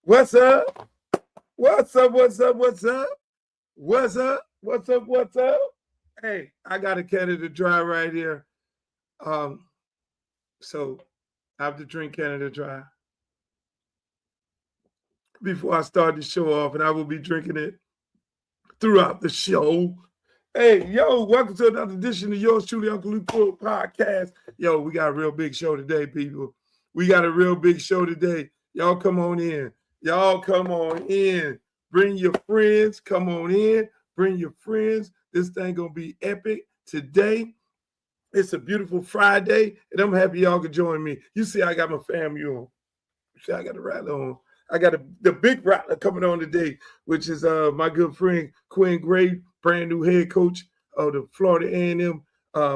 What's up? What's up? What's up? What's up? What's up? What's up? What's up? Hey, I got a Canada Dry right here. So I have to drink Canada Dry before I start the show off, and I will be drinking it throughout the show. Hey, yo, welcome to another edition of yours truly, Uncle Luke podcast. Yo, we got a real big show today, people. We got a real big show today. Y'all come on in. Y'all come on in. Bring your friends. Come on in. Bring your friends. This thing gonna be epic today. It's a beautiful Friday, and I'm happy y'all could join me. You see, I got my family on. You see, I got a rattler on. I got the big rattler coming on today, which is my good friend Quinn, brand new head coach of the Florida A&M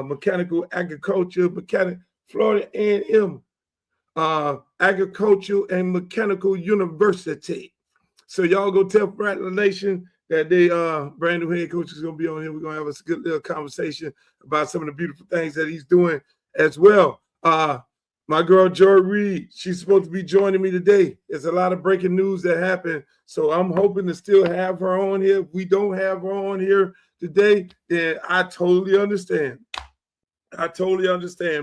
Mechanical Agriculture, Florida A&M Agricultural and Mechanical University. So y'all go tell Rattler Nation that they brand new head coach is gonna be on here. We're gonna have a good little conversation about some of the beautiful things that he's doing as well. My girl Joy Rei, she's supposed to be joining me today. There's a lot of breaking news that happened, so I'm hoping to still have her on here. If we don't have her on here today, then I totally understand.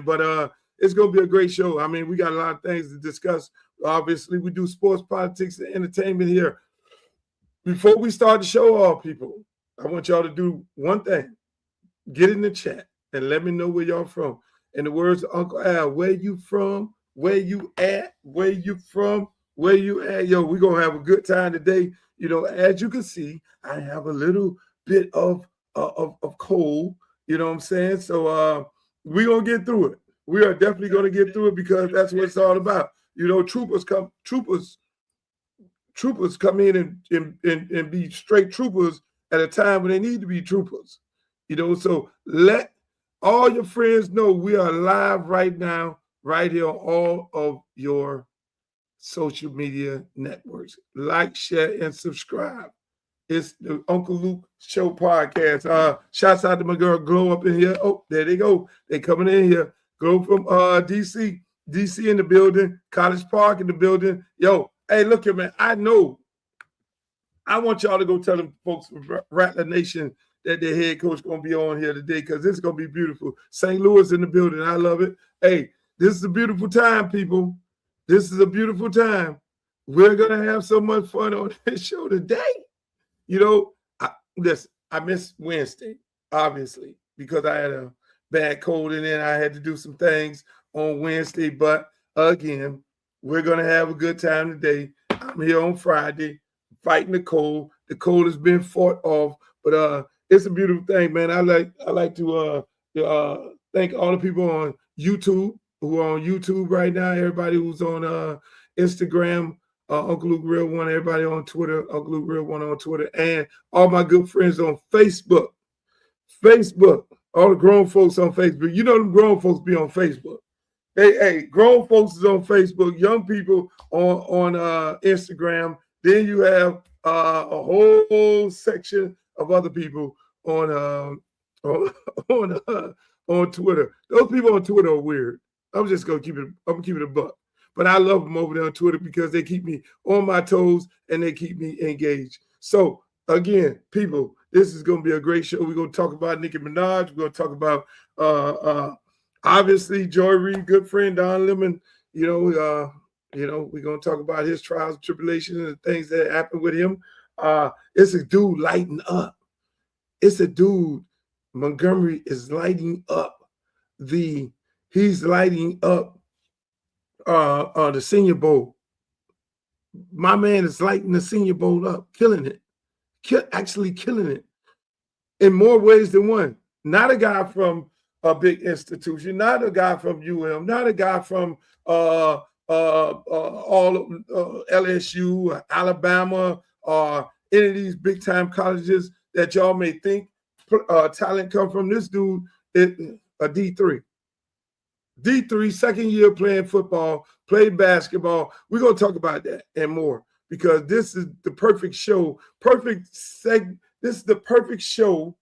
But it's gonna be a great show. I mean, we got a lot of things to discuss. Obviously, we do sports, politics, and entertainment here. Before we start the show off, people, I want y'all to do one thing. Get in the chat and let me know where y'all from. In the words of Uncle Al, where you from? Where you at? Where you from? Where you at? Yo, we're going to have a good time today. You know, as you can see, I have a little bit of cold. You know what I'm saying? So we're going to get through it. We are definitely going to get through it because that's what it's all about. You know, troopers come in and be straight troopers at a time when they need to be troopers. You know, so let all your friends know we are live right now, right here on all of your social media networks. Like, share, and subscribe. It's the Uncle Luke Show podcast. Shouts out to my girl Glow up in here. Oh, there they go. They coming in here. Glow from DC. DC in the building. College Park in the building. Yo, hey, look here, man. I know. I want y'all to go tell them folks from Rattler Nation that their head coach going to be on here today because this is going to be beautiful. St. Louis in the building. I love it. Hey, this is a beautiful time, people. This is a beautiful time. We're going to have so much fun on this show today. You know, I missed Wednesday, obviously, because I had a bad cold and then I had to do some things on Wednesday. But again, we're going to have a good time today. I'm here on Friday fighting the cold. The cold has been fought off, but it's a beautiful thing, man. I like to thank all the people on YouTube who are on YouTube right now. Everybody who's on Instagram, Uncle Luke Real One. Everybody on Twitter, Uncle Luke Real One on Twitter, and all my good friends on Facebook. All the grown folks on Facebook. You know them grown folks be on Facebook. Hey, grown folks is on Facebook. Young people on Instagram. Then you have a whole section of other people on Twitter. Those people on Twitter are weird. I'm just gonna keep it a buck. But I love them over there on Twitter because they keep me on my toes and they keep me engaged. So again, people, this is gonna be a great show. We're gonna talk about Nicki Minaj. We're gonna talk about obviously Joy Rei, good friend Don Lemon. You know, we're gonna talk about his trials and tribulations and things that happened with him. It's a dude lighting up. It's a dude. Montgomery is lighting up he's lighting up the Senior Bowl. My man is lighting the Senior Bowl up, killing it. Actually killing it in more ways than one. Not a guy from a big institution, not a guy from UM, not a guy from LSU, Alabama, or any of these big time colleges that y'all may think talent come from. This dude is a D3, second year playing football, played basketball. We're going to talk about that and more because this is the perfect show, This is the perfect show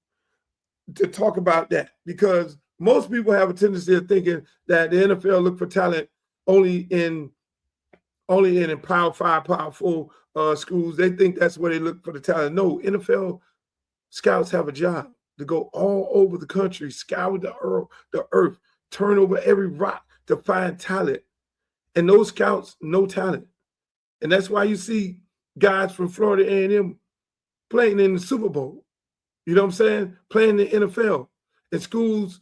to talk about that because most people have a tendency of thinking that the NFL look for talent only in only in Power 5, Power 4 schools. They think that's where they look for the talent. No, NFL scouts have a job to go all over the country, scour the earth, turn over every rock to find talent. And those scouts know talent. And that's why you see guys from Florida A&M playing in the Super Bowl. You know what I'm saying? Playing in the NFL. In schools,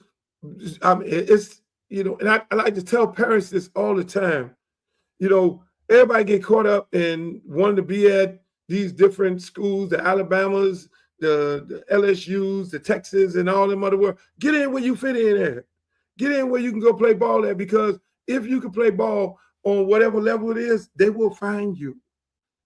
I mean, it's, you know, and I like to tell parents this all the time. You know, everybody get caught up in wanting to be at these different schools, the Alabamas, the LSUs, the Texas, and all them other world. Get in where you fit in at. Get in where you can go play ball at, because if you can play ball on whatever level it is, they will find you.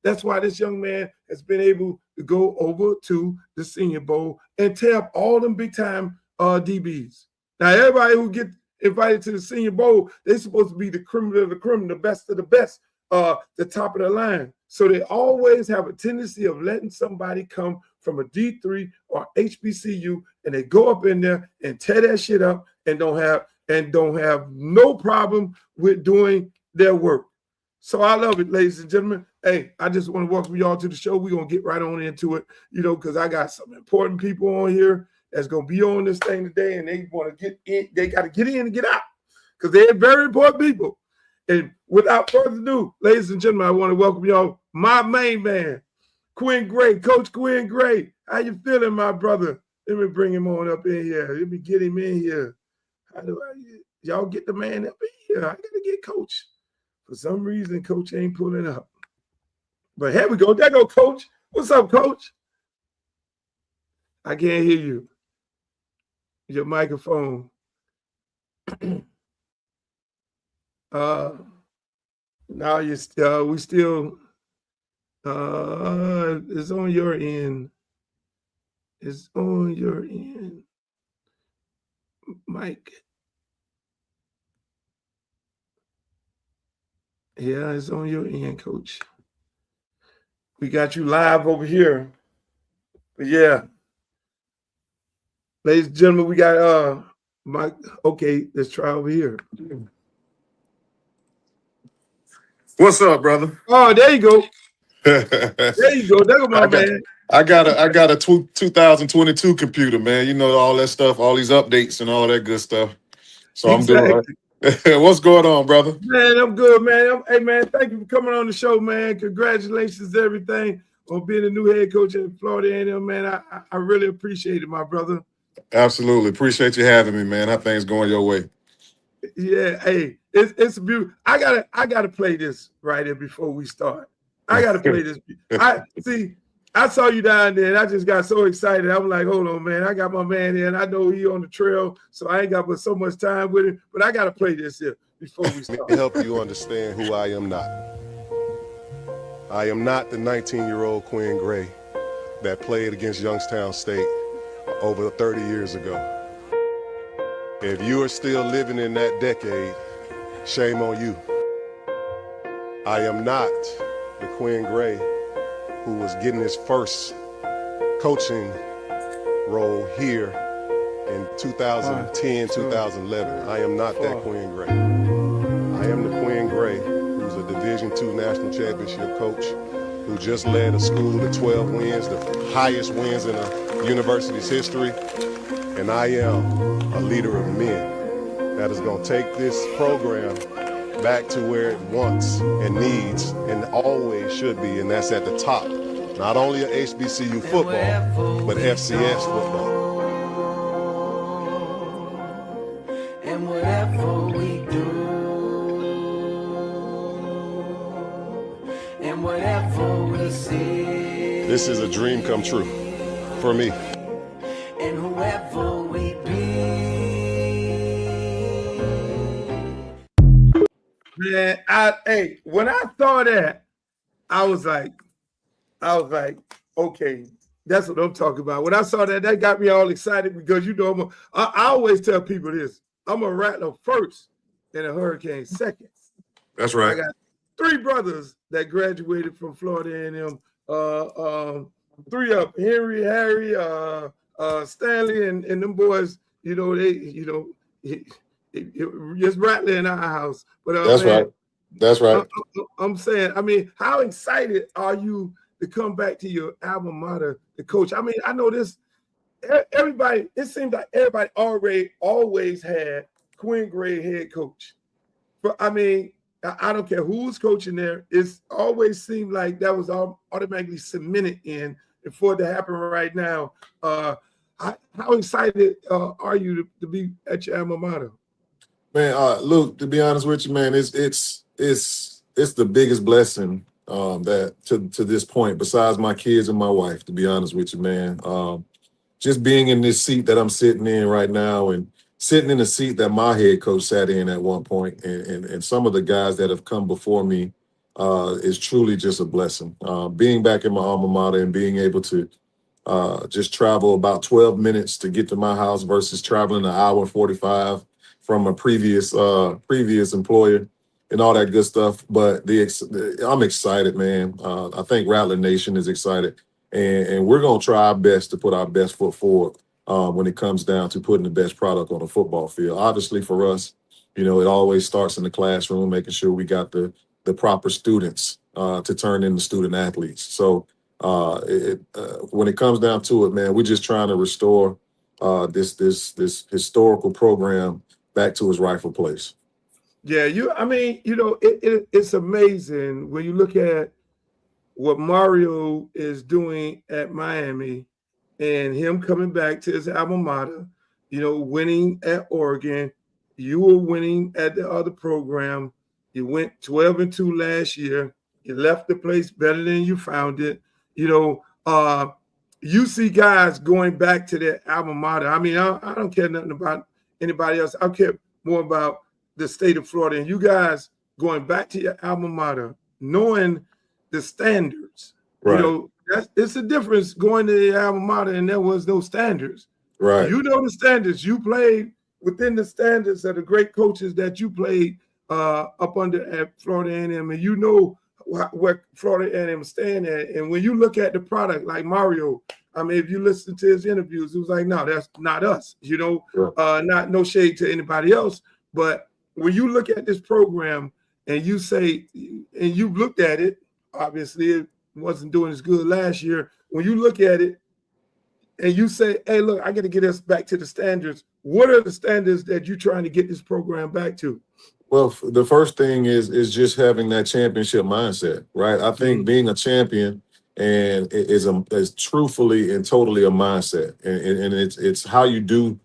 That's why this young man has been able to go over to the Senior Bowl and tear up all them big-time DBs. Now, everybody who get invited to the Senior Bowl, they're supposed to be the cream of the cream, the best of the best, the top of the line. So they always have a tendency of letting somebody come from a D3 or HBCU, and they go up in there and tear that shit up and don't have no problem with doing their work. So I love it, ladies and gentlemen. Hey, I just want to welcome y'all to the show. We're going to get right on into it, you know, because I got some important people on here that's going to be on this thing today, and they want to get in. They got to get in and get out because they're very important people. And without further ado, ladies and gentlemen, I want to welcome y'all, my main man, Quinn Gray, Coach Quinn Gray. How you feeling, my brother? Let me bring him on up in here. Let me get him in here. How do y'all get the man up in here? I got to get Coach. For some reason, Coach ain't pulling up. But here we go. There go Coach. What's up, Coach? I can't hear you. Your microphone. Now we still it's on your end. It's on your end. Mike. Yeah, it's on your end, Coach. We got you live over here. But yeah. Ladies and gentlemen, we got Mike. Okay, let's try over here. What's up, brother? Oh, there you go. There you go. There go my man. I got a 2022 computer, man. You know, all that stuff, all these updates and all that good stuff. So exactly. I'm doing what's going on, brother? Man, I'm good, man. Hey, man, thank you for coming on the show, man. Congratulations, everything on being a new head coach at Florida A&M, man. I really appreciate it, my brother. Absolutely. Appreciate you having me, man. How things going your way? Yeah, hey, it's beautiful. I gotta play this right here before we start. I gotta play this. I saw you down there and I just got so excited. I'm like, hold on, man. I got my man here and I know he on the trail, so I ain't got but so much time with him. But I gotta play this here before we start. Let me help you understand who I am not. I am not the 19-year-old Quinn Gray that played against Youngstown State over 30 years ago. If you are still living in that decade, shame on you. I am not the Quinn Gray who was getting his first coaching role here in 2010, 2011. I am not that Quinn Gray. I am the Quinn Gray who's a Division II national championship coach who just led a school to 12 wins, the highest wins in a university's history. And I am a leader of men that is going to take this program back to where it wants and needs and always should be, and that's at the top. Not only of HBCU football, but FCS football. And whatever we do, and whatever we see, this is a dream come true for me. And whoever we be. Man, when I saw that, I was like, okay, that's what I'm talking about. When I saw that, that got me all excited because, you know, I always tell people this. I'm a rattler first and a hurricane second. That's right. I got 3 brothers that graduated from Florida A&M. 3 of them, Henry, Harry, Stanley, and them boys, it's rattling in our house. But that's man, right. That's right. I'm saying, I mean, how excited are you to come back to your alma mater, the coach? I mean, I know this. Everybody, it seems like everybody already always had Quinn Gray head coach. But I mean, I don't care who's coaching there. It's always seemed like that was all automatically cemented in. And for it to happen right now, how excited are you to be at your alma mater? Man, Luke, to be honest with you, man, it's the biggest blessing that to this point, besides my kids and my wife, to be honest with you, man. Just being in this seat that I'm sitting in right now, and sitting in the seat that my head coach sat in at one point, and some of the guys that have come before me, is truly just a blessing. Being back in my alma mater and being able to just travel about 12 minutes to get to my house versus traveling an hour and 45 from a previous employer and all that good stuff. But I'm excited, man. I think Rattler Nation is excited, and we're gonna try our best to put our best foot forward when it comes down to putting the best product on the football field. Obviously, for us, it always starts in the classroom, making sure we got the proper students to turn into student athletes. So when it comes down to it, man, we're just trying to restore this historical program back to its rightful place. Yeah, I mean, it's amazing when you look at what Mario is doing at Miami and him coming back to his alma mater, winning at Oregon. You were winning at the other program. You went 12-2 last year. You left the place better than you found it. You see guys going back to their alma mater. I mean, I don't care nothing about anybody else. I care more about the state of Florida, and you guys going back to your alma mater, knowing the standards. Right. It's a difference going to the alma mater and there was no standards. Right. The standards. You played within the standards of the great coaches that you played up under at Florida A&M, and you know what Florida A&M stand at. And when you look at the product, like Mario, I mean, if you listen to his interviews, it was like, no, that's not us. Sure. No shade to anybody else, but when you look at this program and you say, and you've looked at it, obviously it wasn't doing as good last year. When you look at it and you say, hey, look, I got to get us back to the standards. What are the standards that you're trying to get this program back to? Well, the first thing is just having that championship mindset, right? I think being a champion and is truthfully and totally a mindset, and it's how you do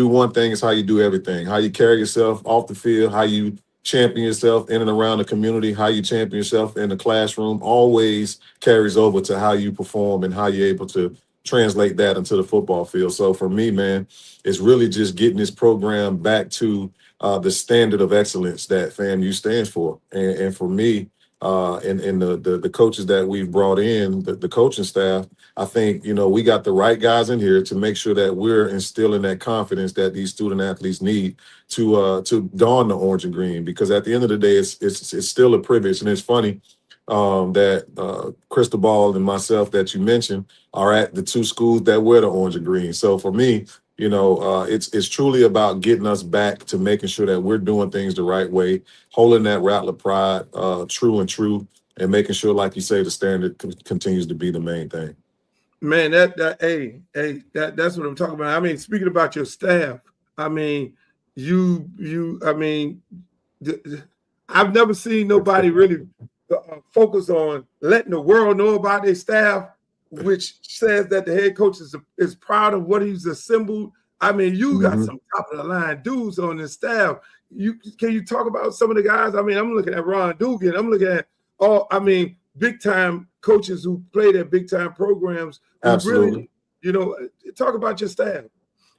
one thing is how you do everything. How you carry yourself off the field, how you champion yourself in and around the community, how you champion yourself in the classroom, always carries over to how you perform and how you're able to translate that into the football field. So for me, man, it's really just getting this program back to the standard of excellence that FAMU stands for. And for me, and the coaches that we've brought in, the coaching staff, I think, we got the right guys in here to make sure that we're instilling that confidence that these student athletes need to don the orange and green. Because at the end of the day, it's still a privilege. And it's funny that Cristobal and myself that you mentioned are at the two schools that wear the orange and green. So for me, it's truly about getting us back to making sure that we're doing things the right way, holding that Rattler pride true, and making sure, like you say, the standard continues to be the main thing. Man, that's what I'm talking about. I mean, speaking about your staff, I mean, I've never seen nobody really focus on letting the world know about their staff, which says that the head coach is proud of what he's assembled. I mean, you got some top of the line dudes on the staff. Can you talk about some of the guys? I mean, I'm looking at Ron Dugan. I'm looking at big time coaches who played at big time programs. Absolutely. Really, talk about your staff.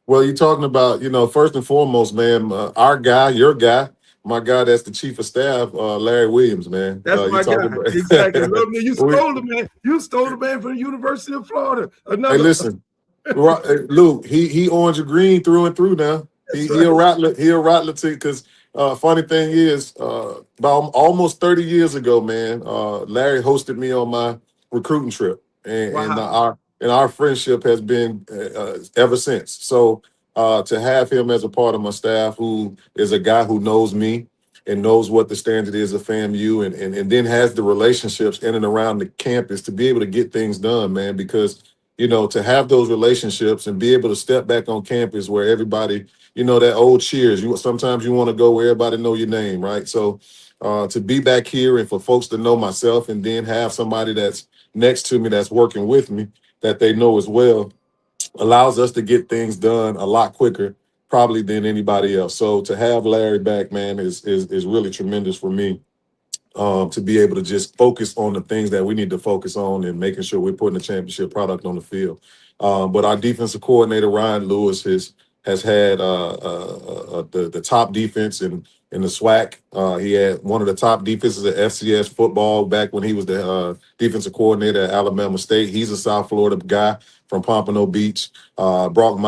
Well, you're talking about, first and foremost, man, our guy, your guy, my guy, that's the chief of staff, Larry Williams, man. That's my guy. Exactly. You stole the man. You stole the man from the University of Florida. Hey, listen, Luke, he orange and green through and through now. He'll Rattler too, because funny thing is, about almost 30 years ago, man, Larry hosted me on my recruiting trip, and our friendship has been ever since. So to have him as a part of my staff, who is a guy who knows me, and knows what the standard is of FAMU, and then has the relationships in and around the campus to be able to get things done, man. Because to have those relationships and be able to step back on campus where everybody, that old cheers. Sometimes you want to go where everybody know your name, right? So to be back here and for folks to know myself, and then have somebody that's next to me that's working with me that they know as well, allows us to get things done a lot quicker probably than anybody else. So to have Larry back, man, is really tremendous for me. To be able to just focus on the things that we need to focus on and making sure we're putting a championship product on the field. But our defensive coordinator, Ryan Lewis, has had the top defense in the SWAC. He had one of the top defenses at FCS football back when he was the defensive coordinator at Alabama State. He's a South Florida guy from Pompano Beach. Brought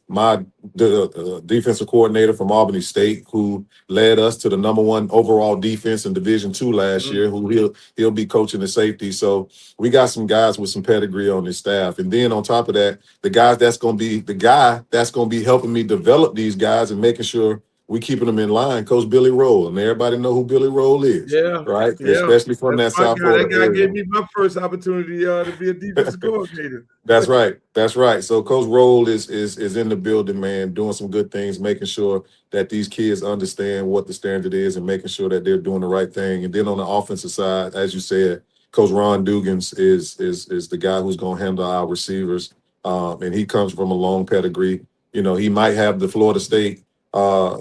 my defensive coordinator from Albany State, who led us to the #1 overall defense in Division II last year, who he'll be coaching the safety. So we got some guys with some pedigree on this staff. And then on top of that, the guy that's going to be helping me develop these guys and making sure we keeping them in line, Coach Billy Roll. And everybody know who Billy Roll is, right? Yeah. Especially from that South Florida area. That guy gave me my first opportunity to be a defensive coordinator. That's right. So Coach Roll is in the building, man, doing some good things, making sure that these kids understand what the standard is and making sure that they're doing the right thing. And then on the offensive side, as you said, Coach Ron Dugans is the guy who's going to handle our receivers. And he comes from a long pedigree. He might have the Florida State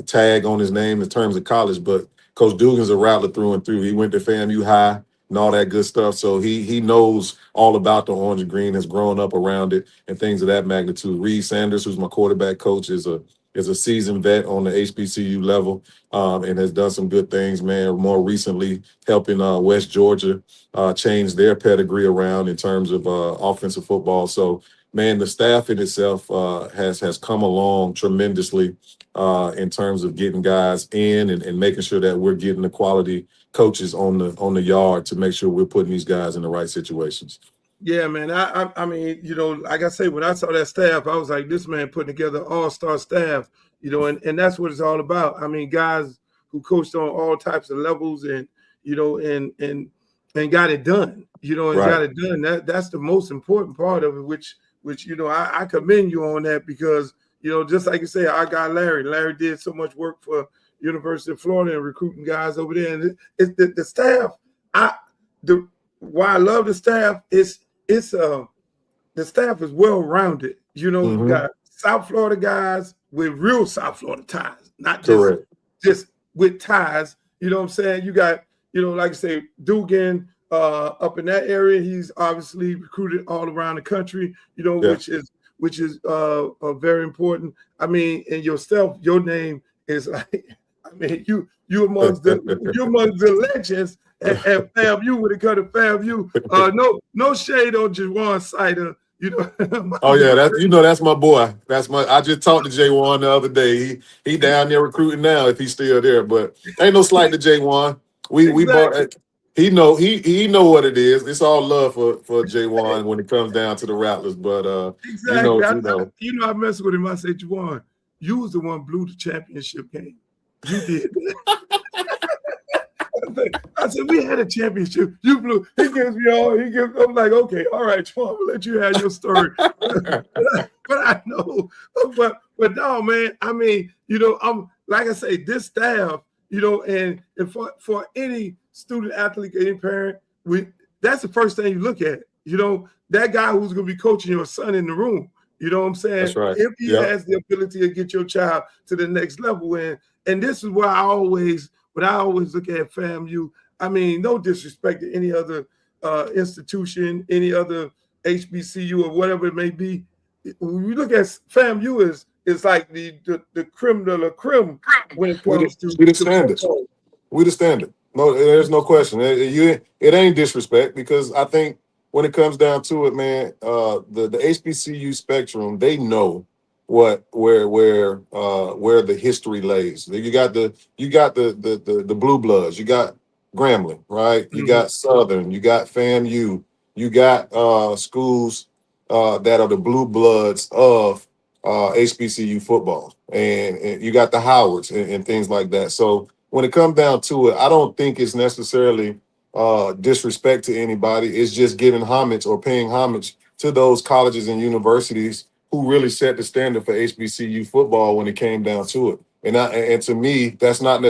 tag on his name in terms of college, but Coach Dugan's a rattler through and through. He went to FAMU High and all that good stuff. So he knows all about the orange and green, has grown up around it and things of that magnitude. Reed Sanders, who's my quarterback coach, is a seasoned vet on the HBCU level, and has done some good things, man. More recently, helping West Georgia change their pedigree around in terms of offensive football. So, man, the staff in itself has come along tremendously in terms of getting guys in and making sure that we're getting the quality coaches on the yard to make sure we're putting these guys in the right situations. Yeah, man. I mean, like I say, when I saw that staff, I was like, this man putting together all-star staff, and that's what it's all about. I mean, guys who coached on all types of levels and got it done, got it done. That's the most important part of it, which I commend you on that, because just like you say, our guy Larry did so much work for University of Florida and recruiting guys over there. And it's the staff. Why I love the staff is the staff is well-rounded. You got South Florida guys with real South Florida ties, not just with ties. You know what I'm saying? You got, like I say, Dugan up in that area. He's obviously recruited all around the country, which is very important. I mean, and yourself, your name is like, I mean, you amongst the legends at FAMU when it comes to FAMU. No shade on Jawan Sider. Oh yeah, that's my boy. I just talked to Jaywan the other day. He down there recruiting now if he's still there. But ain't no slight to Jaywan. We bought. He know what it is. It's all love for Jaywan when it comes down to the Rattlers. But exactly, I mess with him. I say, Jawan, you was the one who blew the championship game. You did. I said, we had a championship. You blew. He gives me all. I'm like, okay, all right, Jawan, I'm gonna let you have your story. but I know. But no, man. I mean, I'm like I say, this staff, and for any student athlete, any parent, that's the first thing you look at. That guy who's going to be coaching your son in the room. You know what I'm saying? That's right. If he has the ability to get your child to the next level, and this is where I always look at FAMU. I mean, no disrespect to any other institution, any other HBCU or whatever it may be. When you look at FAMU, it's like the creme de la creme when it comes to the standards. We the standard. No, there's no question. It ain't disrespect, because I think when it comes down to it, man, the HBCU spectrum, they know where the history lays. You got the blue bloods, you got Grambling, right? You got Southern, you got FAMU, you got schools that are the blue bloods of HBCU football, and you got the Howards and things like that. So when it comes down to it, I don't think it's necessarily disrespect to anybody. It's just giving homage or paying homage to those colleges and universities who really set the standard for HBCU football when it came down to it. And to me, that's not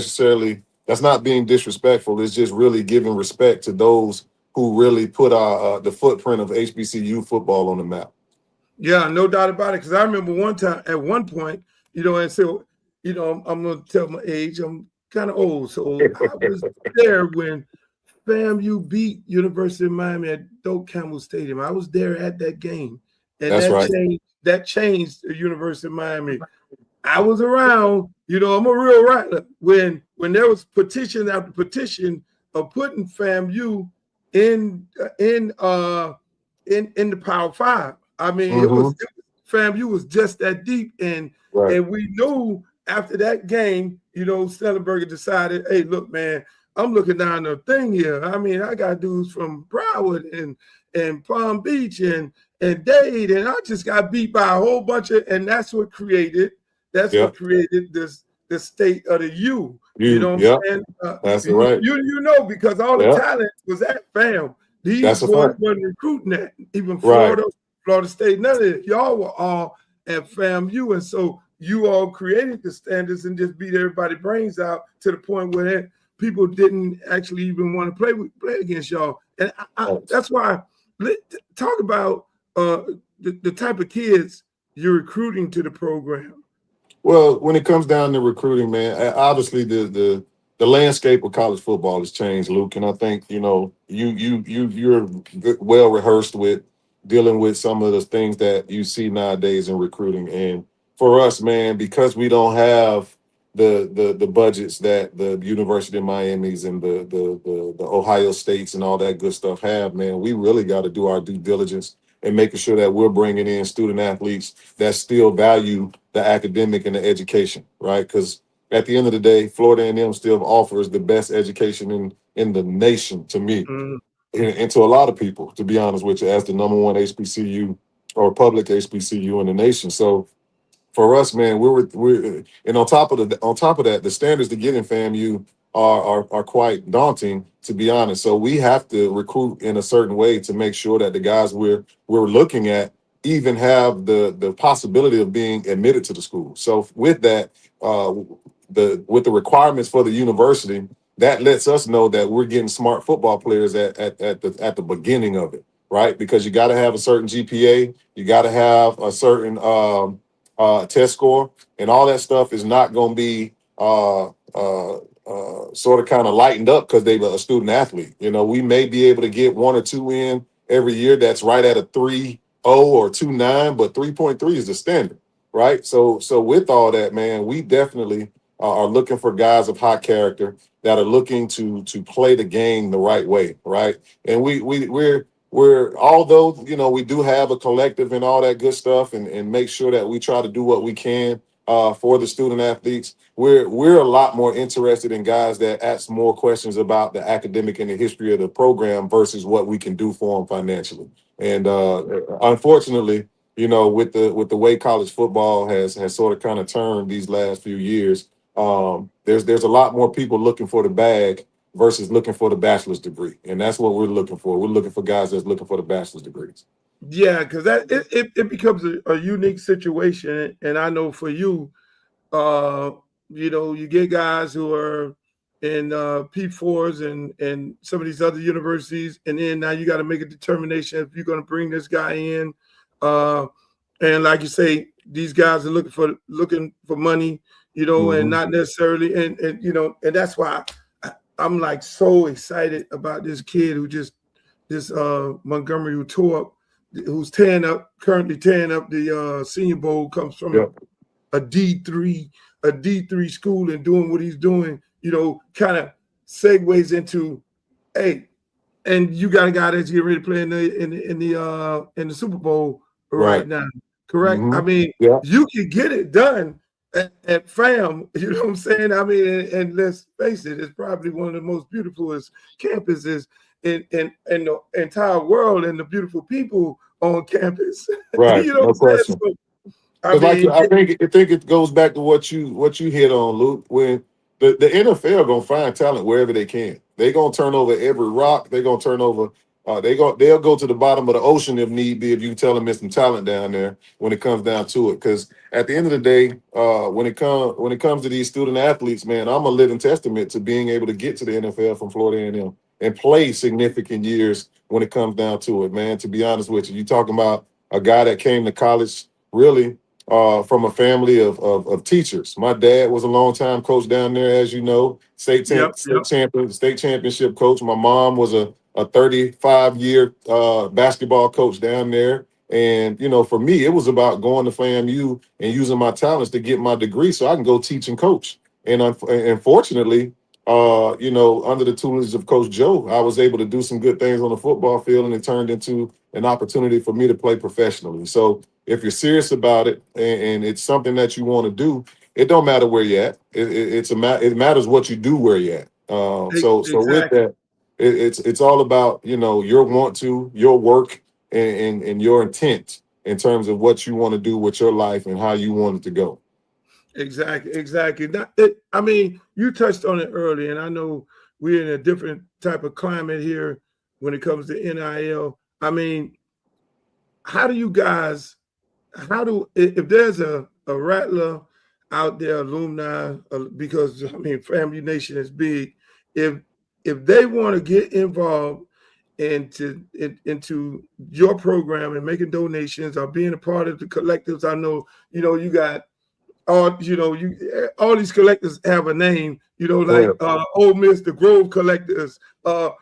being disrespectful. It's just really giving respect to those who really put the footprint of HBCU football on the map. Yeah, no doubt about it. Because I remember at one point, and so, I'm going to tell my age. I'm kind of old. So I was there when FAMU beat University of Miami at Doak Campbell Stadium. I was there at that game. And That's right. That changed the University of Miami. I was around, I'm a real rattler. When there was petition after petition of putting FAMU in the Power Five. I mean, FAMU was just that deep, and we knew after that game, Stellenberger decided, hey, look, man, I'm looking down the thing here. I mean, I got dudes from Broward and Palm Beach and Dade, and I just got beat by a whole bunch of, and that's what created this the state of the U. You know what I'm saying? That's right. You because all the talent was at FAM. These boys weren't recruiting that. Even Florida State, none of it. Y'all were all at FAMU, and so you all created the standards and just beat everybody's brains out to the point where people didn't actually even want to play against y'all. And that's why talk about the type of kids you're recruiting to the program. Well, when it comes down to recruiting, man, obviously the landscape of college football has changed, Luke, and I think you're well rehearsed with dealing with some of the things that you see nowadays in recruiting. And for us, man, because we don't have the budgets that the University of Miami's and the Ohio States and all that good stuff have, man, we really got to do our due diligence and making sure that we're bringing in student athletes that still value the academic and the education, right? Because at the end of the day, Florida A&M still offers the best education in the nation to me. And to a lot of people, to be honest with you, as the number one HBCU or public HBCU in the nation. So for us, man, we're and on top of that, the standards to get in FAMU are quite daunting, to be honest. So we have to recruit in a certain way to make sure that the guys we're looking at even have the possibility of being admitted to the school. So with that, with the requirements for the university, that lets us know that we're getting smart football players at the beginning of it, right? Because you got to have a certain GPA, you got to have a certain test score, and all that stuff is not going to be sort of kind of lightened up because they're a student athlete. We may be able to get one or two in every year that's right at a 3.0 or 2.9, but 3.3 is the standard, right? So with all that, man, we definitely are looking for guys of high character that are looking to play the game the right way, right? And we're although we do have a collective and all that good stuff, and make sure that we try to do what we can for the student athletes. We're a lot more interested in guys that ask more questions about the academic and the history of the program versus what we can do for them financially. And unfortunately, with the way college football has sort of kind of turned these last few years, there's a lot more people looking for the bag versus looking for the bachelor's degree. And that's what we're looking for. We're looking for guys that's looking for the bachelor's degrees. Yeah, because it becomes a unique situation. And I know for you, you get guys who are in P4s and some of these other universities, and then now you got to make a determination if you're going to bring this guy in. And like you say, these guys are looking for money, and not necessarily, and that's why I'm like so excited about this kid this Montgomery who's currently tearing up the Senior Bowl, comes from a D3 school and doing what he's doing, kind of segues into, hey, and you got a guy that's getting ready to play in the Super Bowl right now, correct? I mean, you can get it done at FAM, you know what I'm saying? I mean, and let's face it, it's probably one of the most beautifulest campuses in the entire world, and the beautiful people on campus. Right, You know no what I'm saying? question. I Because like mean, I think it goes back to what you hit on, Luke. When the NFL gonna find talent wherever they can. They gonna turn over every rock. They gonna turn over. They'll go to the bottom of the ocean if need be. If you tell them there's some talent down there when it comes down to it. Because at the end of the day, when it comes to these student athletes, man, I'm a living testament to being able to get to the NFL from Florida A&M and play significant years when it comes down to it, man. To be honest with you, you talking about a guy that came to college really from a family of teachers. My dad was a longtime coach down there, as you know, yep, yep. state championship coach. My mom was a 35-year basketball coach down there. And, for me, it was about going to FAMU and using my talents to get my degree so I can go teach and coach. And unfortunately, under the tutelage of Coach Joe, I was able to do some good things on the football field, and it turned into an opportunity for me to play professionally. So if you're serious about it and it's something that you want to do, it don't matter where you're at. It matters what you do where you're at. So with Exactly. that, it's all about your want to, your work, and your intent in terms of what you want to do with your life and how you want it to go. Exactly, exactly. I mean, you touched on it earlier, and I know we're in a different type of climate here when it comes to NIL. I mean, how do you guys, if there's a Rattler out there, alumni, because I mean, Family Nation is big. If they want to get involved into your program and making donations or being a part of the collectives, I know you got all these collectors have a name, like Ole Miss, the Grove Collectors.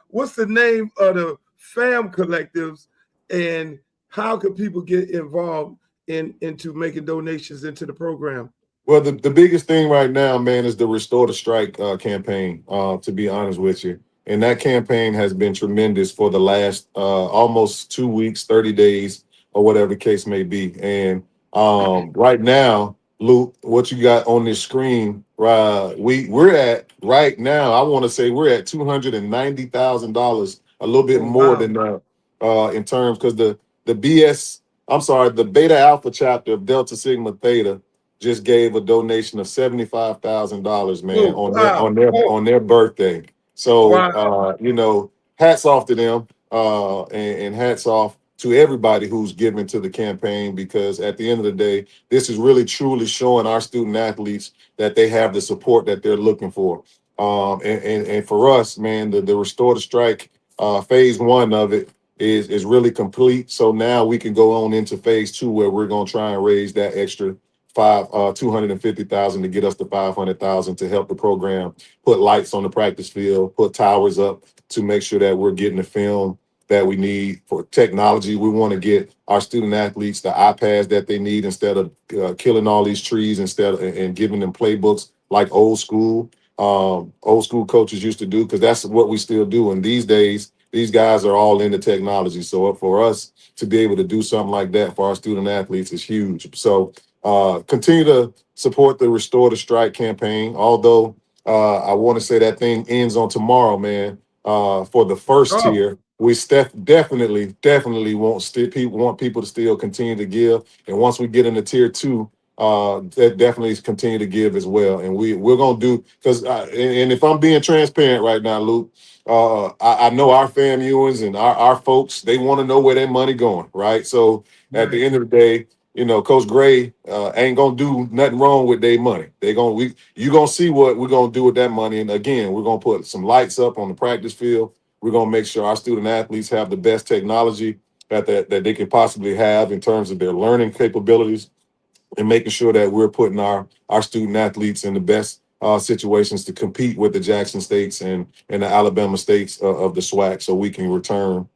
What's the name of the fam collectives, and how can people get involved into making donations into the program? Well, the biggest thing right now, man, is the Restore the Strike campaign, to be honest with you. And that campaign has been tremendous for the last almost 2 weeks, 30 days, or whatever the case may be. And right now, Luke, what you got on this screen, we're at right now, I want to say we're at $290,000, a little bit Oh, more wow. than that in terms, because the Beta Alpha chapter of Delta Sigma Theta just gave a donation of $75,000, man, Oh, on their wow. on their Oh, on their birthday. So wow. hats off to them, and hats off to everybody who's given to the campaign, because at the end of the day, this is really truly showing our student athletes that they have the support that they're looking for. And for us, man, the Restore the Strike phase one of it is really complete. So now we can go on into phase two, where we're gonna try and raise that extra 250,000 to get us to 500,000 to help the program put lights on the practice field, put towers up to make sure that we're getting the film that we need for technology. We want to get our student athletes the iPads that they need, instead of killing all these trees, and giving them playbooks like old school coaches used to do, because that's what we still do. And these days, these guys are all into technology. So for us to be able to do something like that for our student athletes is huge. So continue to support the Restore the Strike campaign. Although I want to say that thing ends on tomorrow, man. For the first Oh, tier, we definitely want people to still continue to give. And once we get into tier two, that definitely continue to give as well. And we're gonna do, because and if I'm being transparent right now, Luke, I know our FAMUans and our folks, they want to know where their money going, right? So at right. the end of the day, Coach Gray ain't gonna do nothing wrong with their money. You gonna see what we're gonna do with that money. And again, we're gonna put some lights up on the practice field. We're gonna make sure our student athletes have the best technology that they can possibly have in terms of their learning capabilities, and making sure that we're putting our student athletes in the best situations to compete with the Jackson States and the Alabama States of the SWAC, so we can return.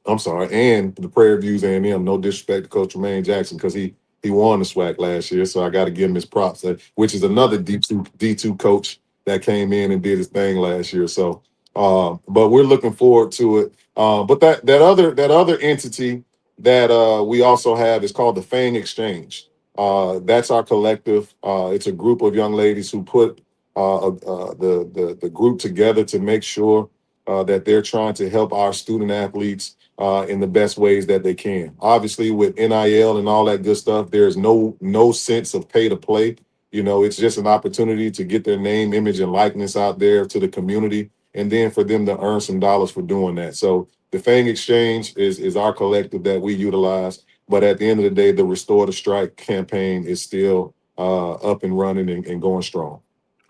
I'm sorry, and the Prairie Views A&M. No disrespect to Coach Tremaine Jackson, because he won the SWAC last year, so I got to give him his props. Which is another D2 coach that came in and did his thing last year. So, but we're looking forward to it. But that other entity that we also have is called the Fang Exchange. That's our collective. It's a group of young ladies who put the group together to make sure that they're trying to help our student athletes in the best ways that they can. Obviously, with NIL and all that good stuff, there's no sense of pay to play. You know, it's just an opportunity to get their name, image, and likeness out there to the community, and then for them to earn some dollars for doing that. So the Fang Exchange is our collective that we utilize. But at the end of the day, the Restore the Strike campaign is still up and running and going strong.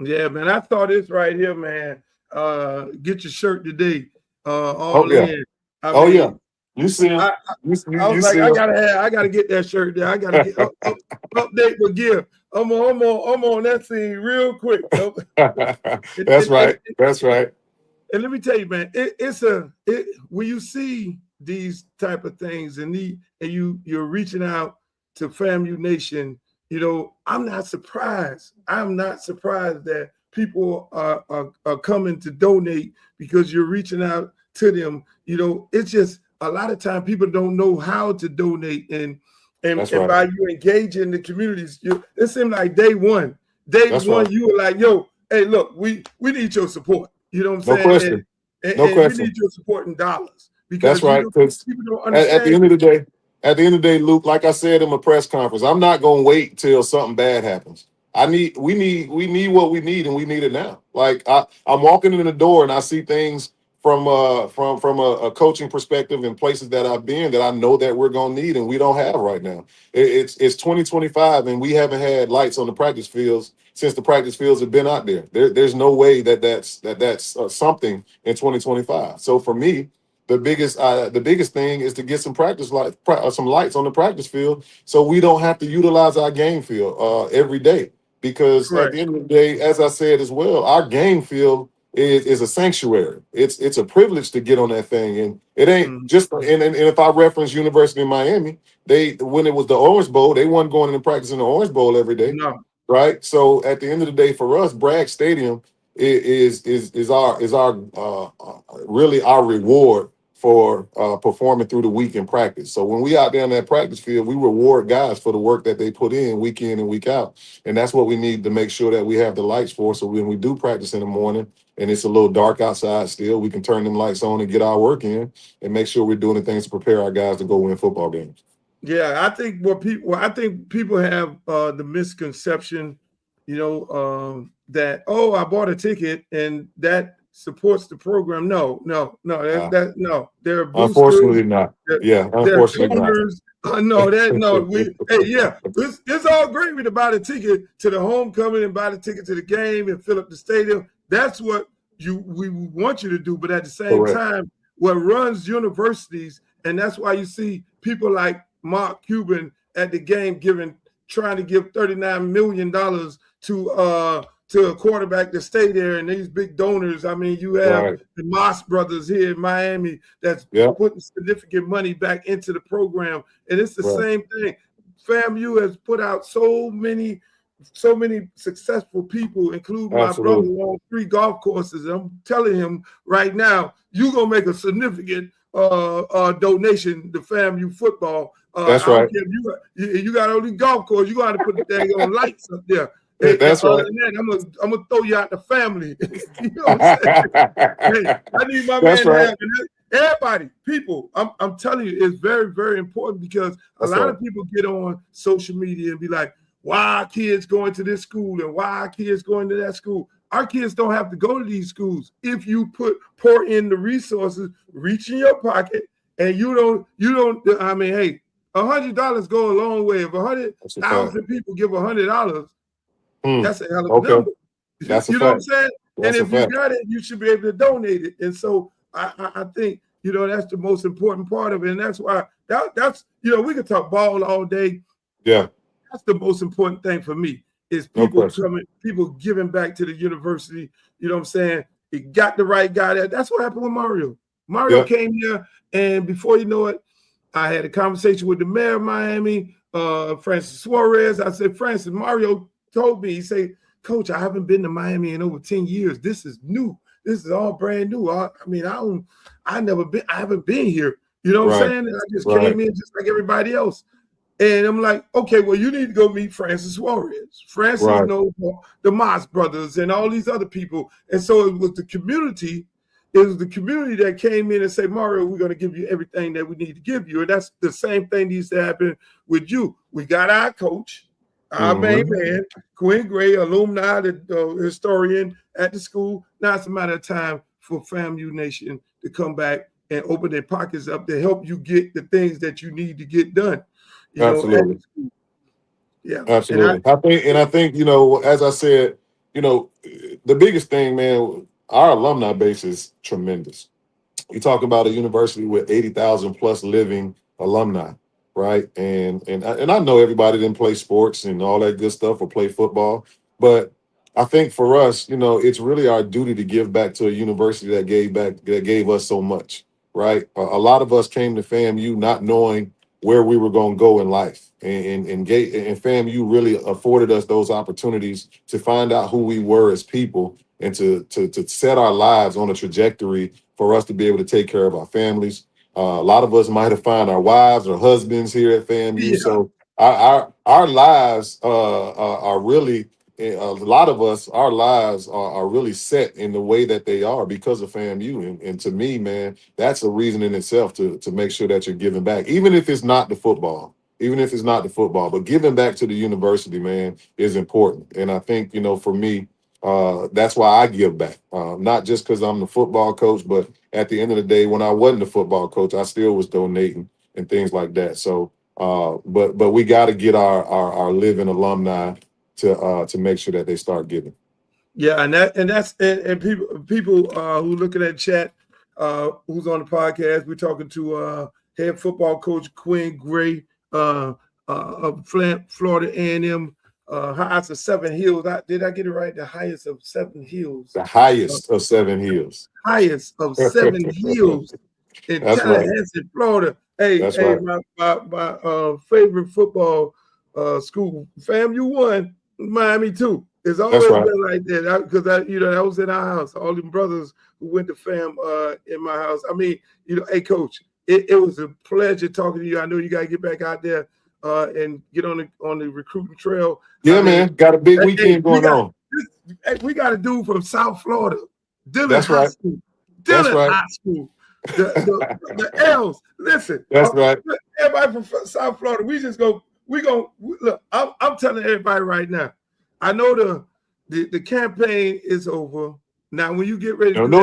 Yeah, man. I saw this right here, man. Get your shirt today. All yeah. in. I mean, yeah. You see him. I was like, I gotta get that shirt there. I gotta get update the gear. I'm on that scene real quick. That's right. That's right. And let me tell you, man, when you see these type of things and you're reaching out to FAMU Nation, you know, I'm not surprised. I'm not surprised that people are coming to donate because you're reaching out to them. You know, it's just a lot of time people don't know how to donate, and by you engaging the communities, it seemed like day one, you were like, yo, hey, look, we need your support. You know what I'm saying? Question. And question. We need your support in dollars. Because that's right. Because people don't understand. At the end of the day, Luke, like I said in my press conference, I'm not gonna wait till something bad happens. We need what we need, and we need it now. Like I'm walking in the door and I see things from a coaching perspective in places that I've been that I know that we're gonna need and we don't have right now. It's 2025 and we haven't had lights on the practice fields since the practice fields have been out there. There's no way that's something in 2025. So for me, the biggest thing is to get some some lights on the practice field so we don't have to utilize our game field every day. Because Correct. At the end of the day, as I said as well, our game field is a sanctuary. It's a privilege to get on that thing, and it ain't just. And if I reference University of Miami, when it was the Orange Bowl, they wasn't going in and practicing the Orange Bowl every day. No. Right. So at the end of the day, for us, Bragg Stadium is our really our reward for performing through the week in practice. So when we out there in that practice field, we reward guys for the work that they put in and week out. And that's what we need to make sure that we have the lights for. So when we do practice in the morning and it's a little dark outside still, we can turn them lights on and get our work in and make sure we're doing the things to prepare our guys to go win football games. Yeah, I think people have the misconception, you know, that, oh, I bought a ticket and that supports the program. No. They're boosters. Unfortunately not. Unfortunately not. It's all great to buy the ticket to the homecoming and buy the ticket to the game and fill up the stadium. That's what we want you to do. But at the same time, what runs universities, and that's why you see people like Mark Cuban at the game trying to give $39 million to a quarterback to stay there, and these big donors. I mean, you have the Moss brothers here in Miami that's putting significant money back into the program, and it's the same thing. FAMU has put out so many successful people, including my brother, on 3 golf courses. I'm telling him right now, you're gonna make a significant donation to FAMU football. That's right. You got all these golf courses. You got to put the dang on lights up there. That's right. I'm gonna throw you out the family. You know what I'm saying? Hey, I need my man to have everybody. People, I'm telling you, it's very, very important because a lot of people get on social media and be like, "Why are kids going to this school and why are kids going to that school?" Our kids don't have to go to these schools if you pour in the resources, reach in your pocket, and you don't. I mean, hey, $100 go a long way. If 100,000 people give $100, that's a hell of a number. That's you know what I'm saying? That's and if you got it, you should be able to donate it. And so I think, you know, that's the most important part of it. And that's why that's you know, we could talk ball all day. Yeah. That's the most important thing for me is people people giving back to the university. You know what I'm saying? He got the right guy there. That's what happened with Mario. Mario came here, and before you know it, I had a conversation with the mayor of Miami, Francis Suarez. I said, Francis, Mario told me, he said, Coach, I haven't been to Miami in over 10 years. This is new. This is all brand new. I haven't been here. You know what I'm saying? And I just came in just like everybody else. And I'm like, okay, well, you need to go meet Francis Suarez. Francis knows the Moss brothers and all these other people. And so it was the community it was the community that came in and said, Mario, we're going to give you everything that we need to give you. And that's the same thing needs to happen with you. We got our coach, our main man, Quinn Gray, alumni, the historian at the school. Now it's a matter of time for FAMU Nation to come back and open their pockets up to help you get the things that you need to get done. You Absolutely. know, yeah. Absolutely. I think, you know, as I said, you know, the biggest thing, man, our alumni base is tremendous. You talk about a university with 80,000 plus living alumni, right? And I know everybody didn't play sports and all that good stuff or play football, but I think for us, you know, it's really our duty to give back to a university that gave us so much, right? A lot of us came to FAMU not knowing where we were going to go in life, and FAMU really afforded us those opportunities to find out who we were as people and to set our lives on a trajectory for us to be able to take care of our families. A lot of us might have found our wives or husbands here at FAMU. So our lives are really, a lot of us, our lives are really set in the way that they are because of FAMU. And to me, man, that's a reason in itself to make sure that you're giving back, even if it's not the football. But giving back to the university, man, is important. And I think, you know, for me, that's why I give back. Not just because I'm the football coach, but at the end of the day, when I wasn't a football coach, I still was donating and things like that. So, but we got to get our living alumni to make sure that they start giving. Yeah, and people who looking at chat, who's on the podcast, we're talking to head football coach Quinn Gray of Florida A&M. Highest of 7 hills. Did I get it right? The highest of 7 hills. The highest of 7 hills. Highest of 7 hills in Tallahassee, Florida. Hey, my favorite football school, FAMU won, Miami too. It's always been like that because that was in our house. All the brothers who went to FAM in my house. I mean, hey, coach, it was a pleasure talking to you. I know you got to get back out there and get on the recruiting trail. Yeah, man, got a big weekend going on. We got a dude from South Florida, Dillon That's High right. School. That's Dillon right. High School. The L's. Listen, that's right. Everybody from South Florida, look. I'm telling everybody right now. I know the campaign is over. Now, when you get ready to no.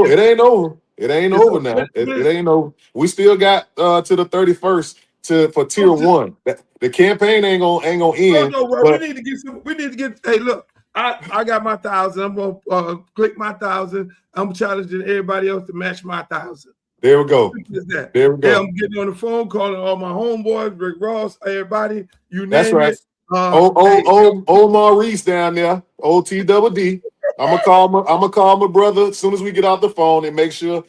It ain't over. It ain't over now. It ain't over. We still got to the 31st for tier 1. The campaign ain't gonna end. No, we need to get some. We need to get. Hey, look, I got my 1,000. I'm gonna click my 1,000. I'm challenging everybody else to match my 1,000. There we go. There we go. Yeah, I'm getting on the phone, calling all my homeboys, Rick Ross, everybody. You name That's right. it. Old Maurice down there, OTDD. I'm gonna call my brother as soon as we get off the phone and make sure.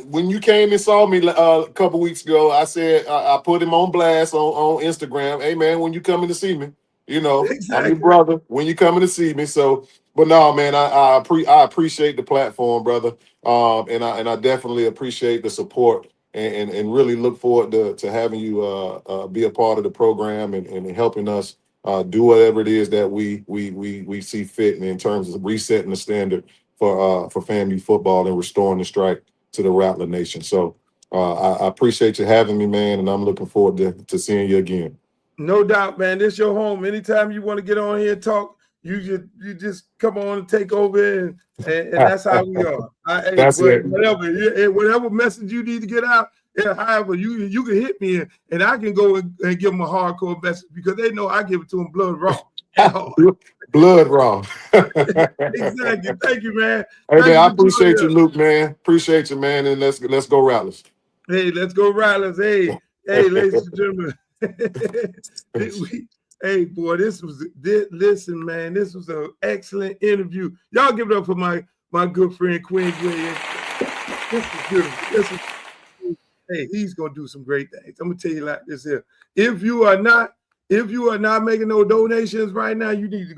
When you came and saw me a couple weeks ago, I said I put him on blast on Instagram. Hey man, when you coming to see me, you know, I'm your brother. When you coming to see me, so. But no, man, I appreciate the platform, brother. And I definitely appreciate the support and really look forward to having you be a part of the program and helping us do whatever it is that we see fit in terms of resetting the standard for FAMU football and restoring the strike to the Rattler Nation. So I appreciate you having me, man, and I'm looking forward to seeing you again. No doubt, man. This your home. Anytime you want to get on here and talk, you just come on and take over, and that's how we are. That's it. Whatever message you need to get out, however you can hit me and I can go and give them a hardcore message because they know I give it to them blood raw. Blood raw. Exactly. Thank you, man. Hey, man, I appreciate you, Luke, man. Appreciate you, man. And let's go Rattlers. Hey, let's go Rattlers. Hey, ladies and gentlemen. Hey, boy, listen, man, this was an excellent interview. Y'all give it up for my good friend Quinn Gray. This is beautiful. Hey, he's gonna do some great things. I'm gonna tell you like this here. If you are not making no donations right now, you need to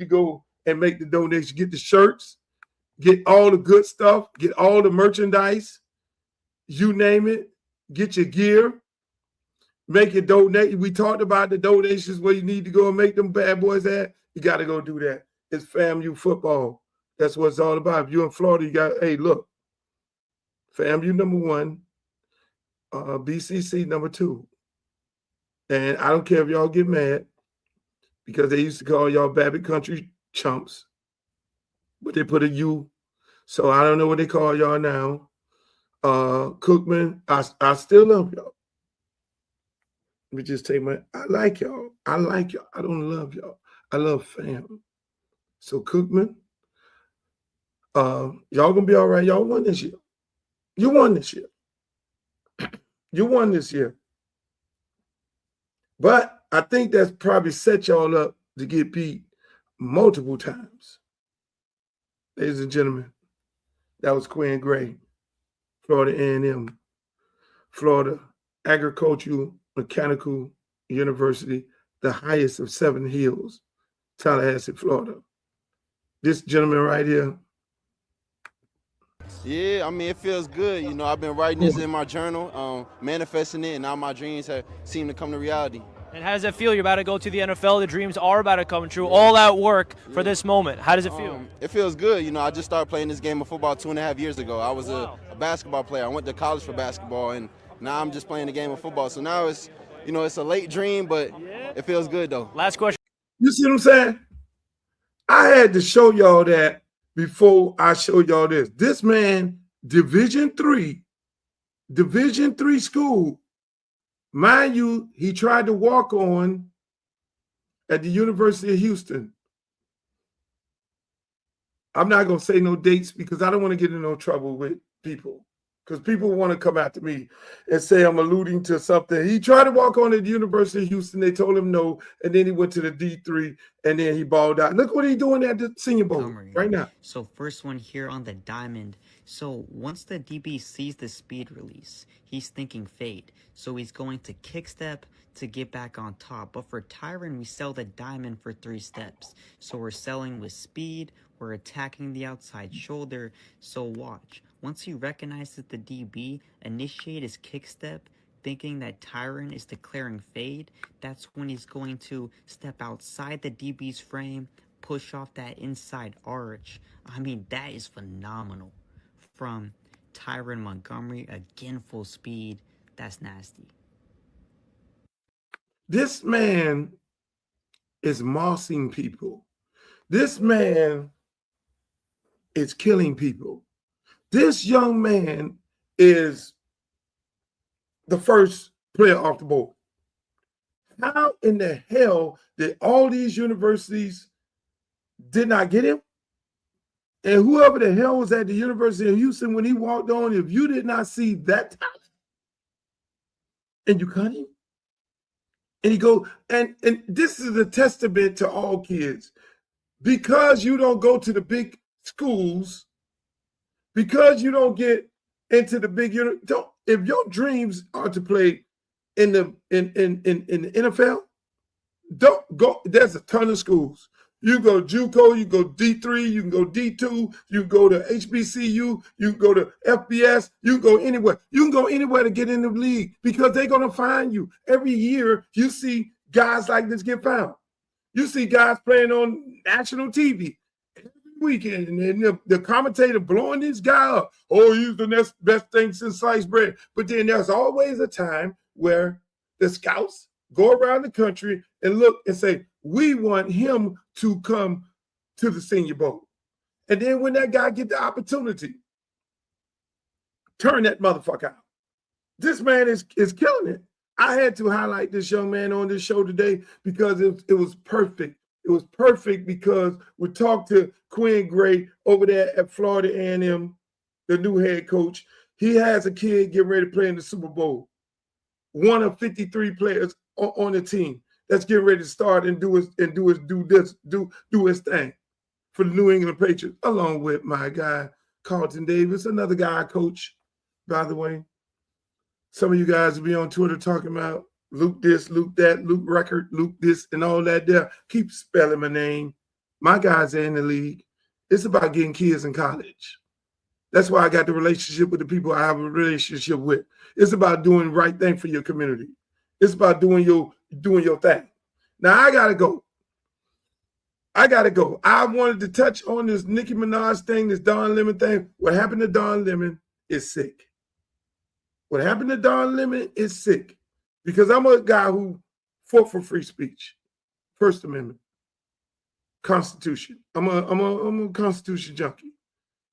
go and make the donation. Get the shirts, get all the good stuff, get all the merchandise, you name it, get your gear. Make it donate. We talked about the donations where you need to go and make them bad boys at. You got to go do that. It's FAMU football. That's what it's all about. If you're in Florida, you got, hey, look, FAMU #1, BCC #2. And I don't care if y'all get mad because they used to call y'all Babbitt Country chumps, but they put a U. So I don't know what they call y'all now. Cookman, I still love y'all. Let me just take I like y'all. I like y'all. I don't love y'all. I love fam. So Cookman, y'all gonna be all right. Y'all won this year. You won this year. You won this year. But I think that's probably set y'all up to get beat multiple times. Ladies and gentlemen, that was Quinn Gray, Florida A&M, Florida Agricultural Mechanical University, the highest of 7 hills, Tallahassee, Florida. This gentleman right here. Yeah, I mean, it feels good. You know, I've been writing this in my journal, manifesting it, and now my dreams have seemed to come to reality. And how does it feel? You're about to go to the NFL. The dreams are about to come true. All out work for this moment. How does it feel? It feels good. You know, I just started playing this game of football 2.5 years ago. I was a basketball player. I went to college for basketball, and now I'm just playing the game of football. So now it's, you know, it's a late dream, but it feels good, though. Last question. You see what I'm saying? I had to show y'all that before I show y'all this. This man, Division III school. Mind you, he tried to walk on at the University of Houston. I'm not going to say no dates because I don't want to get in no trouble with people, because people want to come after me and say I'm alluding to something. He tried to walk on at the University of Houston. They told him no, and then he went to the D3, and then he balled out. Look what he's doing at the Senior Bowl right now. So first one here on the diamond. So once the DB sees the speed release, he's thinking fade. So he's going to kick step to get back on top. But for Tyron, we sell the diamond for 3 steps. So we're selling with speed. We're attacking the outside shoulder. So watch. Once he recognizes the DB, initiate his kick step, thinking that Tyron is declaring fade. That's when he's going to step outside the DB's frame, push off that inside arch. I mean, that is phenomenal. From Tyron Montgomery, again full speed. That's nasty. This man is mossing people. This man is killing people. This young man is the first player off the board. How in the hell did all these universities did not get him? And whoever the hell was at the University of Houston when he walked on, if you did not see that talent, and you cut him, and he go, and this is a testament to all kids. Because you don't go to the big schools, because you don't get into the big, if your dreams are to play in the NFL, don't go. There's a ton of schools. You go JUCO, you go D3, you can go D2, you can go to HBCU, you can go to FBS, you can go anywhere. You can go anywhere to get in the league because they're going to find you. Every year, you see guys like this get found. You see guys playing on national TV every weekend, and the commentator blowing this guy up. Oh, he's the next best thing since sliced bread. But then there's always a time where the scouts go around the country and look and say, we want him to come to the Senior Bowl. And then when that guy get the opportunity, turn that motherfucker out. This man is killing it. I had to highlight this young man on this show today because it was perfect. It was perfect because we talked to Quinn Gray over there at Florida A&M, the new head coach. He has a kid getting ready to play in the Super Bowl. One of 53 players on the team that's getting ready to start and do his thing for the New England Patriots, along with my guy Carlton Davis, another guy I coach, by the way. Some of you guys will be on Twitter talking about Luke this, Luke that, Luke record, Luke this, and all that there. Keep spelling my name. My guys are in the league. It's about getting kids in college. That's why I got the relationship with the people I have a relationship with. It's about doing the right thing for your community. It's about doing your thing. Now I gotta go. I gotta go. I wanted to touch on this Nicki Minaj thing, this Don Lemon thing. What happened to Don Lemon is sick. What happened to Don Lemon is sick. Because I'm a guy who fought for free speech, First Amendment, Constitution. I'm a Constitution junkie.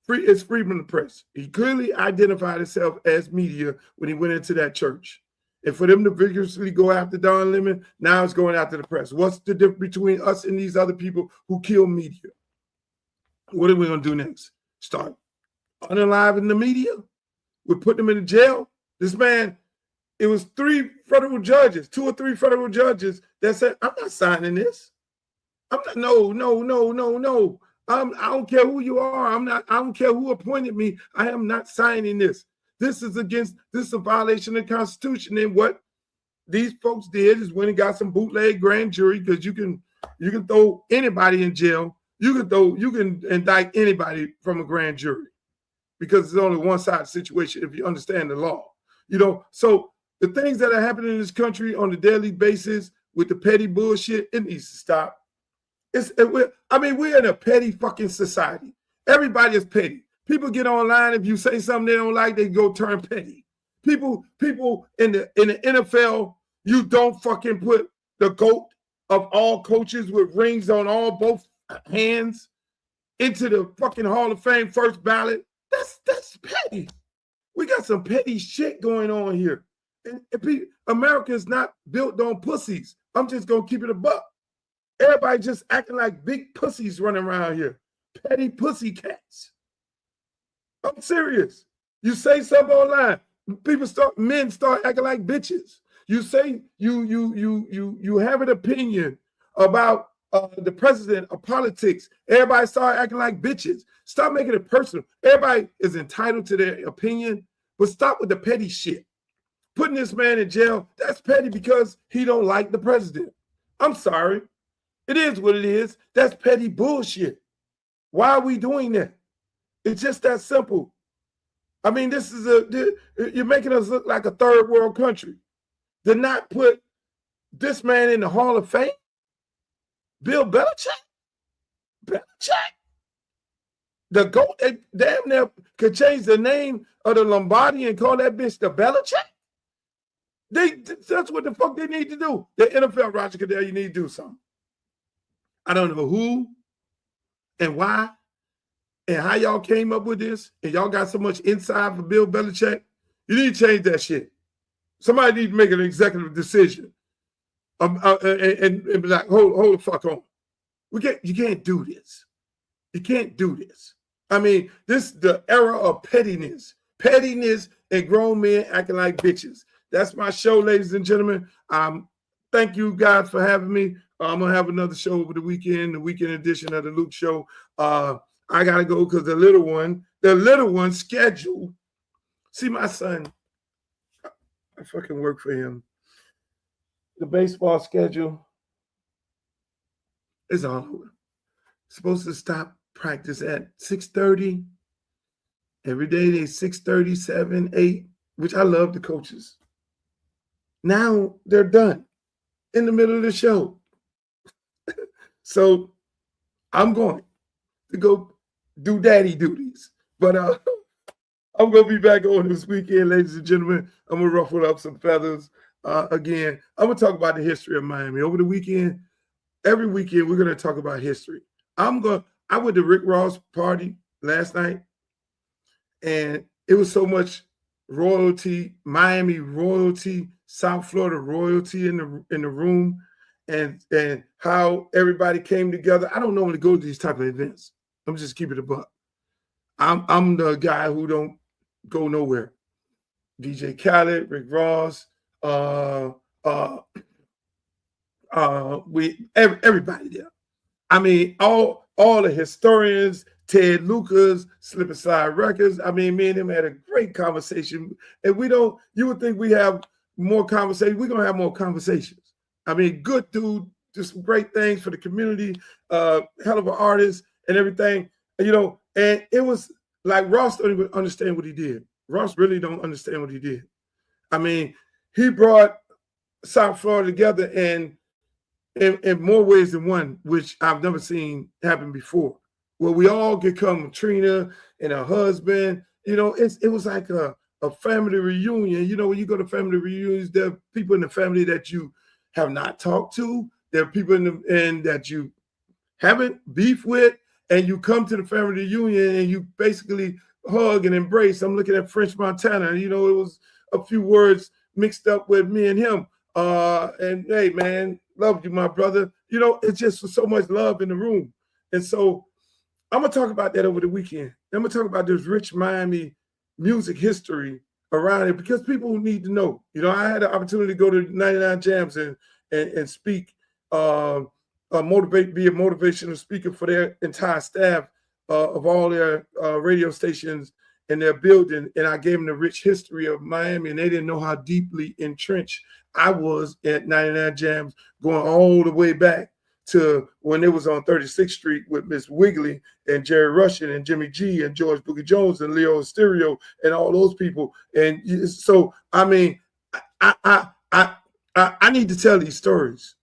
It's freedom of the press. He clearly identified himself as media when he went into that church. And for them to vigorously go after Don Lemon, now it's going after the press. What's the difference between us and these other people who kill media? What are we going to do next? Start unaliving the media? We're putting them in jail? This man, it was 2 or 3 federal judges that said, I'm not signing this. I'm not, no. I don't care who you are. I don't care who appointed me. I am not signing this. This is a violation of the Constitution. And what these folks did is when it got some bootleg grand jury, because you can throw anybody in jail. You can indict anybody from a grand jury because it's only one side situation if you understand the law. So the things that are happening in this country on a daily basis with the petty bullshit, it needs to stop. We're in a petty fucking society. Everybody is petty. People get online. If you say something they don't like, they go turn petty. People in the NFL, you don't fucking put the GOAT of all coaches with rings on both hands into the fucking Hall of Fame first ballot. That's petty. We got some petty shit going on here. And America is not built on pussies. I'm just gonna keep it a buck. Everybody just acting like big pussies running around here. Petty pussy cats. I'm serious. You say something online, men start acting like bitches. You say you have an opinion about the president of politics. Everybody start acting like bitches. Stop making it personal. Everybody is entitled to their opinion, but stop with the petty shit. Putting this man in jail, that's petty because he don't like the president. I'm sorry. It is what it is. That's petty bullshit. Why are we doing that? It's just that simple. You're making us look like a third world country. To not put this man in the Hall of Fame? Bill Belichick? The GOAT, they damn near could change the name of the Lombardi and call that bitch the Belichick? That's what the fuck they need to do. The NFL, Roger Goodell, you need to do something. I don't know who and why and how y'all came up with this, and y'all got so much inside for Bill Belichick. You need to change that shit. Somebody need to make an executive decision and be like, hold the fuck on. You can't do this. You can't do this. This is the era of pettiness. Pettiness and grown men acting like bitches. That's my show, ladies and gentlemen. Thank you guys for having me. I'm going to have another show over the weekend edition of the Luke Show. I got to go because the little one schedule. See, my son, I fucking work for him. The baseball schedule is all over. Supposed to stop practice at 6:30. Every day they 6:30, 7, 8, which I love the coaches. Now they're done in the middle of the show. So I'm going to go do daddy duties. But I'm going to be back on this weekend, ladies and gentlemen. I'm going to ruffle up some feathers. Again, I'm going to talk about the history of Miami. Over the weekend, every weekend, we're going to talk about history. I went to Rick Ross' party last night, and it was so much royalty, Miami royalty, South Florida royalty in the room, and how everybody came together. I don't normally go to these type of events. I'm just keeping it a buck. I'm the guy who don't go nowhere. DJ Khaled, Rick Ross, everybody there. All the historians, Ted Lucas, Slip and Slide Records. Me and him had a great conversation. And you would think we have more conversations. We're gonna have more conversations. Good dude, just some great things for the community, hell of an artist and everything. And it was like Ross don't even understand what he did. Ross really don't understand what he did. He brought South Florida together, and in more ways than one, which I've never seen happen before. Where we all could come, Trina and her husband. You know, it was like a family reunion. You know, when you go to family reunions, there are people in the family that you have not talked to. There are people and that you haven't beef with, and you come to the family reunion and you basically hug and embrace. I'm looking at French Montana. You know, it was a few words mixed up with me and him. And hey, man, love you, my brother. You know, it's just so much love in the room. And so I'm gonna talk about that over the weekend. I'm gonna talk about this rich Miami music history around it because people need to know. You know, I had an opportunity to go to 99 Jams and speak, be a motivational speaker for their entire staff of all their radio stations in their building, and I gave them the rich history of Miami, and they didn't know how deeply entrenched I was at 99 Jams, going all the way back to when it was on 36th Street with Miss Wiggly and Jerry Russian and Jimmy G and George Boogie Jones and Leo Stereo and all those people. And so, I mean, I need to tell these stories.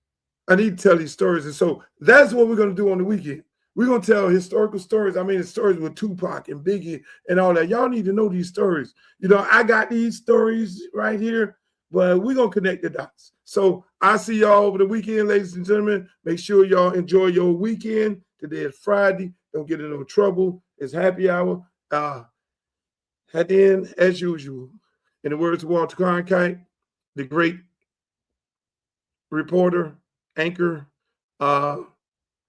I need to tell these stories. And so that's what we're going to do on the weekend. We're going to tell historical stories. I mean, the stories with Tupac and Biggie and all that. Y'all need to know these stories. You know, I got these stories right here, but we're going to connect the dots. So I'll see y'all over the weekend, ladies and gentlemen. Make sure y'all enjoy your weekend. Today is Friday. Don't get in no trouble. It's happy hour. At the end, as usual, in the words of Walter Cronkite, the great reporter, anchor,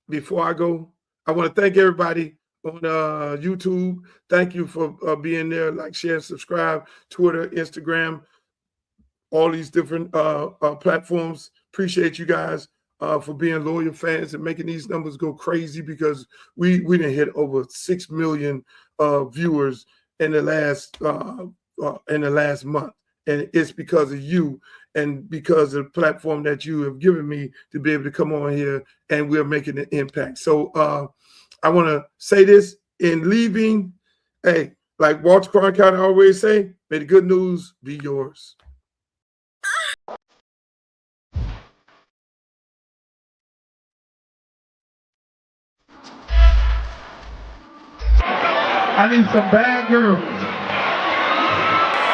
before I go, I want to thank everybody on YouTube. Thank you for being there. Like, share, subscribe, Twitter, Instagram, all these different platforms. Appreciate you guys for being loyal fans and making these numbers go crazy because we didn't hit over 6 million viewers in the last month, and it's because of you and because of the platform that you have given me to be able to come on here, and we're making an impact. So I want to say this in leaving. Hey, like Walter Cronkite always say, may the good news be yours. I need some bad girls.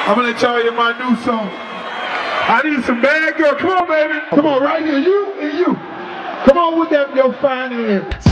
I'm gonna tell you my new song. I need some bad girls. Come on, baby. Come on, right here. You and you. Come on with that your fine ass.